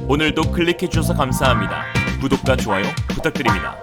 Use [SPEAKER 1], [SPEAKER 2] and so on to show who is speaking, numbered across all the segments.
[SPEAKER 1] 오늘도 클릭해주셔서 감사합니다. 구독과 좋아요 부탁드립니다.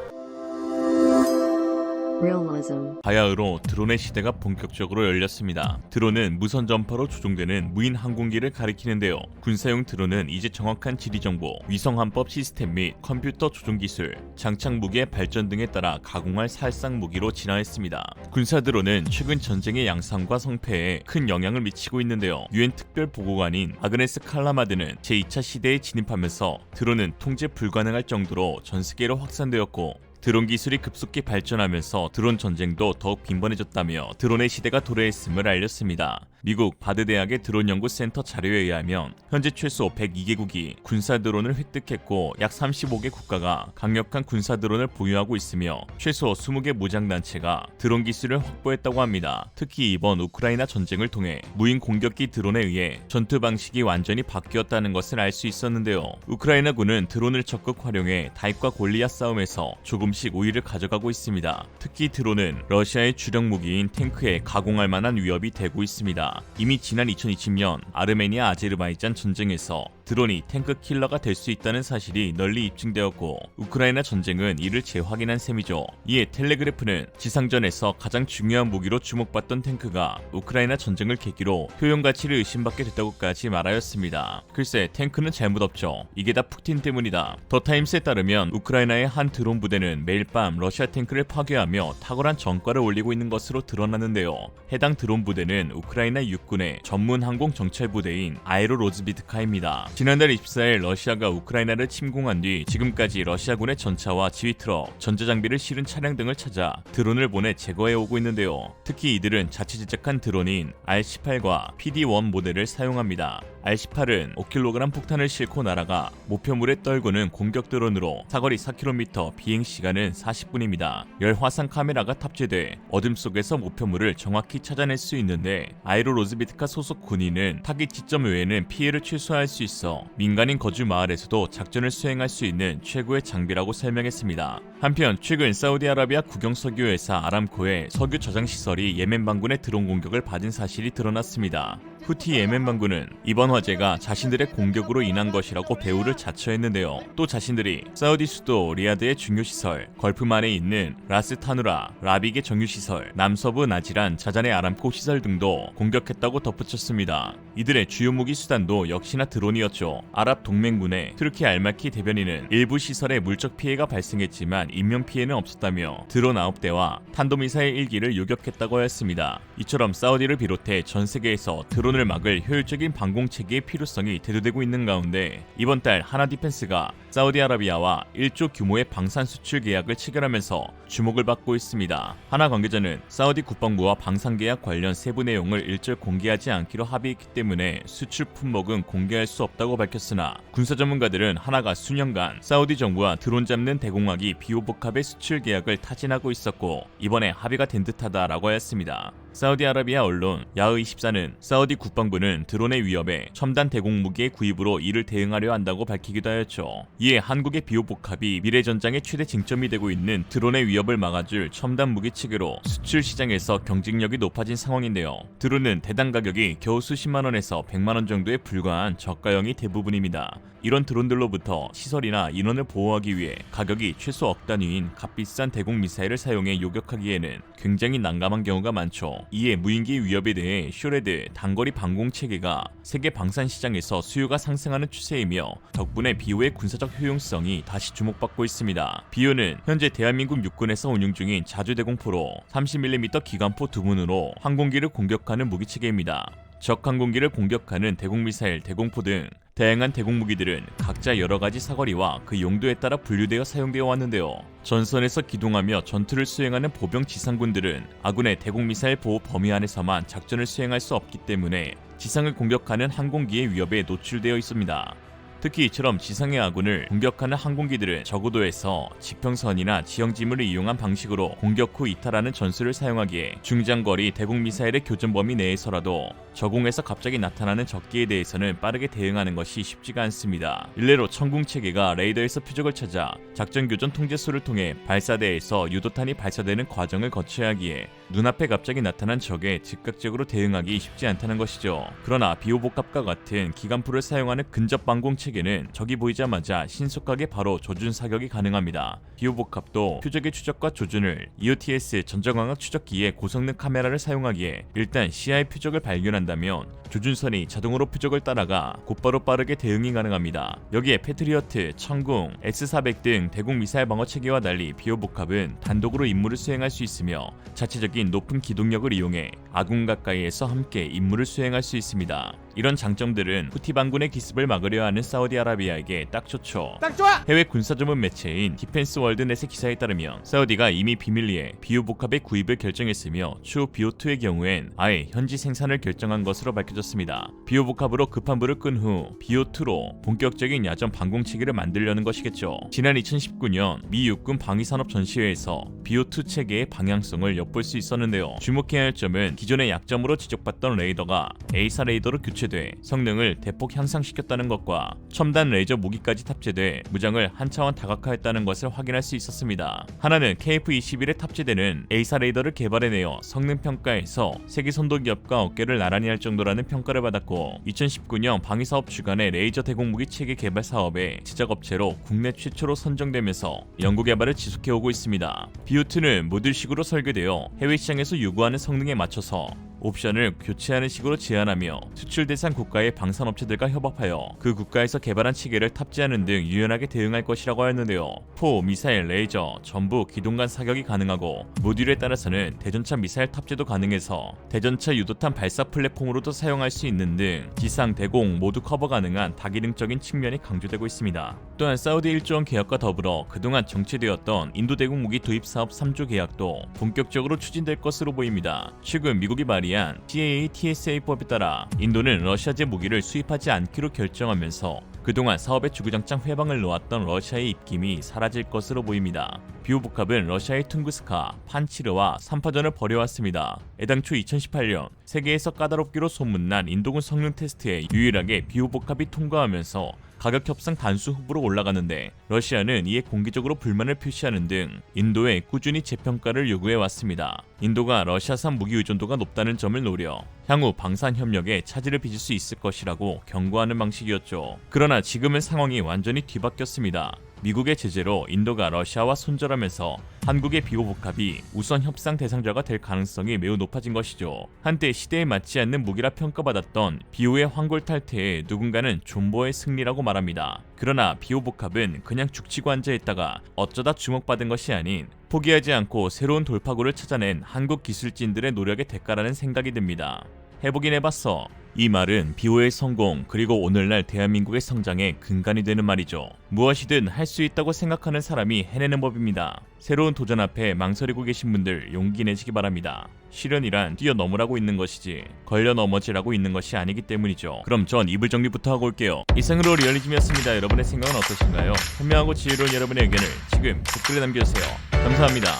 [SPEAKER 2] Realism.
[SPEAKER 1] 바야흐로 드론의 시대가 본격적으로 열렸습니다. 드론은 무선 전파로 조종되는 무인 항공기를 가리키는데요. 군사용 드론은 이제 정확한 지리정보, 위성함법 시스템 및 컴퓨터 조종 기술, 장착 무기의 발전 등에 따라 가공할 살상 무기로 진화했습니다. 군사 드론은 최근 전쟁의 양상과 성패에 큰 영향을 미치고 있는데요. 유엔 특별보고관인 아그네스 칼라마드는 제2차 시대에 진입하면서 드론은 통제 불가능할 정도로 전 세계로 확산되었고, 드론 기술이 급속히 발전하면서 드론 전쟁도 더욱 빈번해졌다며 드론의 시대가 도래했음을 알렸습니다. 미국 바드 대학의 드론 연구센터 자료에 의하면 현재 최소 102개국이 군사 드론을 획득했고 약 35개 국가가 강력한 군사 드론을 보유하고 있으며 최소 20개 무장단체가 드론 기술을 확보했다고 합니다. 특히 이번 우크라이나 전쟁을 통해 무인 공격기 드론에 의해 전투 방식이 완전히 바뀌었다는 것을 알 수 있었는데요. 우크라이나군은 드론을 적극 활용해 다윗과 골리앗 싸움에서 조금씩 우위를 가져가고 있습니다. 특히 드론은 러시아의 주력 무기인 탱크에 가공할 만한 위협이 되고 있습니다. 이미 지난 2020년 아르메니아 아제르바이잔 전쟁에서 드론이 탱크 킬러가 될 수 있다는 사실이 널리 입증되었고, 우크라이나 전쟁은 이를 재확인한 셈이죠. 이에 텔레그래프는 지상전에서 가장 중요한 무기로 주목받던 탱크가 우크라이나 전쟁을 계기로 효용 가치를 의심받게 됐다고까지 말하였습니다. 글쎄, 탱크는 잘못 없죠. 이게 다 푸틴 때문이다. 더 타임스에 따르면 우크라이나의 한 드론 부대는 매일 밤 러시아 탱크를 파괴하며 탁월한 전과를 올리고 있는 것으로 드러났는데요. 해당 드론 부대는 우크라이나 육군의 전문 항공 정찰 부대인 아에로로즈비트카입니다. 지난달 24일 러시아가 우크라이나를 침공한 뒤 지금까지 러시아군의 전차와 지휘트럭, 전자장비를 실은 차량 등을 찾아 드론을 보내 제거해 오고 있는데요. 특히 이들은 자체 제작한 드론인 R-18과 PD-1 모델을 사용합니다. R-18은 5kg 폭탄을 싣고 날아가 목표물에 떨구는 공격 드론으로 사거리 4km, 비행 시간은 40분입니다. 열화상 카메라가 탑재돼 어둠 속에서 목표물을 정확히 찾아낼 수 있는데, 아에로로즈비트카 소속 군인은 타깃 지점 외에는 피해를 최소화할 수 있어 민간인 거주 마을에서도 작전을 수행할 수 있는 최고의 장비라고 설명했습니다. 한편 최근 사우디아라비아 국영 석유 회사 아람코의 석유 저장 시설이 예멘 반군의 드론 공격을 받은 사실이 드러났습니다. 후티 예멘 반군은 이번 화재가 자신들의 공격으로 인한 것이라고 배후를 자처했는데요. 또 자신들이 사우디 수도 리야드의 중요시설, 걸프만에 있는 라스 타누라, 라빅의 정유시설, 남서부 나지란 자잔의 아람코 시설 등도 공격했다고 덧붙였습니다. 이들의 주요 무기 수단도 역시나 드론이었죠. 아랍 동맹군의 트르키 알마키 대변인은 일부 시설에 물적 피해가 발생했지만 인명 피해는 없었다며 드론 9대와 탄도미사일 1기를 요격했다고 하였습니다. 이처럼 사우디를 비롯해 전 세계에서 드론을 막을 효율적인 방공 체계의 필요성이 대두되고 있는 가운데, 이번 달 하나 디펜스가 사우디아라비아와 1조 규모의 방산 수출 계약을 체결하면서 주목을 받고 있습니다. 하나 관계자는 사우디 국방부와 방산 계약 관련 세부 내용을 일절 공개하지 않기로 합의했기 때문에 수출 품목은 공개할 수 없다고 밝혔으나, 군사 전문가들은 하나가 수년간 사우디 정부와 드론 잡는 대공화기 비호복합의 수출 계약을 타진하고 있었고 이번에 합의가 된 듯하다라고 하였습니다. 사우디아라비아 언론 야흐24는 사우디 국방부는 드론의 위협에 첨단 대공무기의 구입으로 이를 대응하려 한다고 밝히기도 하였죠. 이에 한국의 비호복합이 미래 전장의 최대 쟁점이 되고 있는 드론의 위협을 막아줄 첨단 무기 체계로 수출 시장에서 경쟁력이 높아진 상황인데요. 드론은 대당 가격이 겨우 수십만 원에서 100만 원 정도에 불과한 저가형이 대부분입니다. 이런 드론들로부터 시설이나 인원을 보호하기 위해 가격이 최소 억 단위인 값비싼 대공 미사일을 사용해 요격하기에는 굉장히 난감한 경우가 많죠. 이에 무인기 위협에 대해 쇼레드 단거리 방공 체계가 세계 방산 시장에서 수요가 상승하는 추세이며 덕분에 비호의 군사적 효용성이 다시 주목받고 있습니다. 비호는 현재 대한민국 육군에서 운용 중인 자주대공포로 30mm 기관포 2문으로 항공기를 공격하는 무기 체계입니다. 적 항공기를 공격하는 대공미사일, 대공포 등 다양한 대공무기들은 각자 여러가지 사거리와 그 용도에 따라 분류되어 사용되어 왔는데요. 전선에서 기동하며 전투를 수행하는 보병 지상군들은 아군의 대공미사일 보호 범위 안에서만 작전을 수행할 수 없기 때문에 지상을 공격하는 항공기의 위협에 노출되어 있습니다. 특히 이처럼 지상의 아군을 공격하는 항공기들은 저고도에서 지평선이나 지형지물을 이용한 방식으로 공격 후 이탈하는 전술을 사용하기에 중장거리 대공미사일의 교전 범위 내에서라도 저공에서 갑자기 나타나는 적기에 대해서는 빠르게 대응하는 것이 쉽지가 않습니다. 일례로 천궁체계가 레이더에서 표적을 찾아 작전교전 통제소를 통해 발사대에서 유도탄이 발사되는 과정을 거쳐야 하기에 눈앞에 갑자기 나타난 적에 즉각적으로 대응하기 쉽지 않다는 것이죠. 그러나 비호복합과 같은 기관포를 사용하는 근접방공 체계 체계는 적이 보이자마자 신속하게 바로 조준 사격이 가능합니다. 비호복합도 표적의 추적과 조준을 EOTS 전자광학 추적기의 고성능 카메라를 사용하기에 일단 CI 표적을 발견한다면 조준선이 자동으로 표적을 따라가 곧바로 빠르게 대응이 가능합니다. 여기에 패트리어트, 천궁, S400 등 대공 미사일 방어 체계와 달리 비호복합은 단독으로 임무를 수행할 수 있으며 자체적인 높은 기동력을 이용해 아군 가까이에서 함께 임무를 수행할 수 있습니다. 이런 장점들은 후티 반군의 기습을 막으려 하는 사우디아라비아에게 딱 좋죠.
[SPEAKER 2] 딱 좋아!
[SPEAKER 1] 해외 군사 전문 매체인 디펜스 월드넷의 기사에 따르면 사우디가 이미 비밀리에 비호복합의 구입을 결정했으며 추후 비오2의 경우엔 아예 현지 생산을 결정한 것으로 밝혀졌습니다. 비호복합으로 급한 불을 끈 후 비오2로 본격적인 야전 방공 체계를 만들려는 것이겠죠. 지난 2019년 미 육군 방위산업 전시회에서 비오2 체계의 방향성을 엿볼 수 있었는데요. 주목해야 할 점은 기존의 약점으로 지적받던 레이더가 A사 레이더로 교체돼 성능을 대폭 향상시켰다는 것과 첨단 레이저 무기까지 탑재돼 무장을 한 차원 다각화했다는 것을 확인할 수 있었습니다. 하나는 KF-21에 탑재되는 A사 레이더를 개발해내어 성능 평가에서 세계 선도 기업과 어깨를 나란히 할 정도라는 평가를 받았고 2019년 방위사업 주간의 레이저 대공무기 체계 개발 사업의 제작업체로 국내 최초로 선정되면서 연구 개발을 지속해오고 있습니다. 비오2는 모듈식으로 설계되어 해외 시장에서 요구하는 성능에 맞춰서 옵션을 교체하는 식으로 제안하며 수출 대상 국가의 방산업체들과 협업하여 그 국가에서 개발한 체계를 탑재하는 등 유연하게 대응할 것이라고 하였는데요. 포, 미사일, 레이저 전부 기동간 사격이 가능하고 모듈에 따라서는 대전차 미사일 탑재도 가능해서 대전차 유도탄 발사 플랫폼으로도 사용할 수 있는 등 지상, 대공 모두 커버 가능한 다기능적인 측면이 강조되고 있습니다. 또한 사우디 1조 원 계약과 더불어 그동안 정체되었던 인도 대공 무기 도입 사업 3조 계약도 본격적으로 추진될 것으로 보입니다. 최근 미국이 발의한 CAA-TSA법에 따라 인도는 러시아제 무기를 수입하지 않기로 결정하면서 그동안 사업의 주구장창 회방을 놓았던 러시아의 입김이 사라질 것으로 보입니다. 비호복합은 러시아의 퉁구스카, 판치르와 3파전을 벌여왔습니다. 애당초 2018년 세계에서 까다롭기로 소문난 인도군 성능 테스트에 유일하게 비호복합이 통과하면서 가격 협상 단수 후보로 올라가는데 러시아는 이에 공개적으로 불만을 표시하는 등 인도에 꾸준히 재평가를 요구해왔습니다. 인도가 러시아산 무기 의존도가 높다는 점을 노려 향후 방산 협력에 차질을 빚을 수 있을 것이라고 경고하는 방식이었죠. 그러나 지금은 상황이 완전히 뒤바뀌었습니다. 미국의 제재로 인도가 러시아와 손절하면서 한국의 비호복합이 우선 협상 대상자가 될 가능성이 매우 높아진 것이죠. 한때 시대에 맞지 않는 무기라 평가받았던 비호의 황골 탈퇴에 누군가는 존버의 승리라고 말합니다. 그러나 비호복합은 그냥 죽치고 앉아있다가 어쩌다 주목받은 것이 아닌 포기하지 않고 새로운 돌파구를 찾아낸 한국 기술진들의 노력의 대가라는 생각이 듭니다. 해보긴 해봤어. 이 말은 비호의 성공 그리고 오늘날 대한민국의 성장에 근간이 되는 말이죠. 무엇이든 할 수 있다고 생각하는 사람이 해내는 법입니다. 새로운 도전 앞에 망설이고 계신 분들 용기 내시기 바랍니다. 실현이란 뛰어넘으라고 있는 것이지 걸려 넘어지라고 있는 것이 아니기 때문이죠. 그럼 전 이불 정리부터 하고 올게요. 이상으로 리얼리즘이었습니다. 여러분의 생각은 어떠신가요? 현명하고 지혜로운 여러분의 의견을 지금 댓글에 남겨주세요. 감사합니다.